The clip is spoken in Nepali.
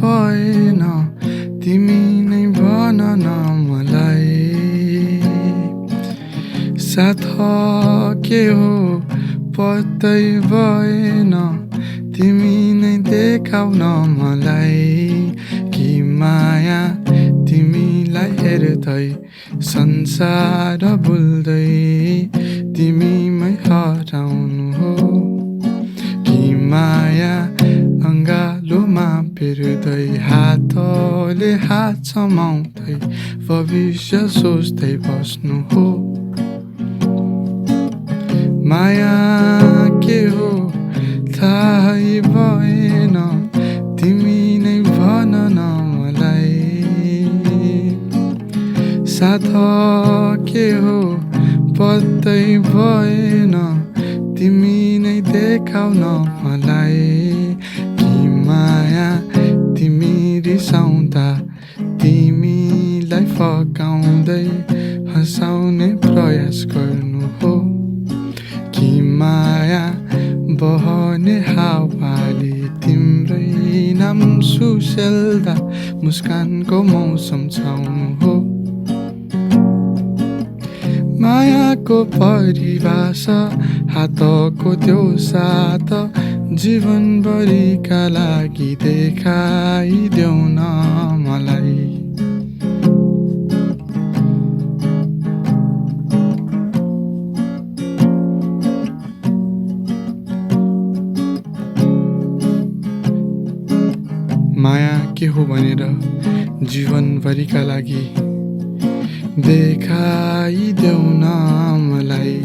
भएन तिमी नै भन न मलाई साथ के हो पत्तै भएन तिमी नै देखाउ न मलाई कि माया तिमीलाई हेर्दै संसार भुल्दै तिमीमै हराउनु हो कि माया अङ्गालोमा पिर्दै हातले हात समाउँदै भविष्य सोच्दै बस्नु हो माया के हो थाहै भएन तिमी नै भन न मलाई साथ के हो पत्तै भएन तिमी नै देखाउ न मलाई कि माया तिमी रिसाउँदा तिमीलाई फकाउँदै हँसाउने प्रयास गर्नु हो कि माया बहने हावाले तिम्रै नाम सुसेल्दा मुस्कानको मौसम छाउनु हो मायाको परिभाषा हातको त्यो साथ जीवनभरिका लागि देखाइदेऊ न मलाई माया के हो भनेर जीवनभरिका लागि देखाइदेऊ न मलाई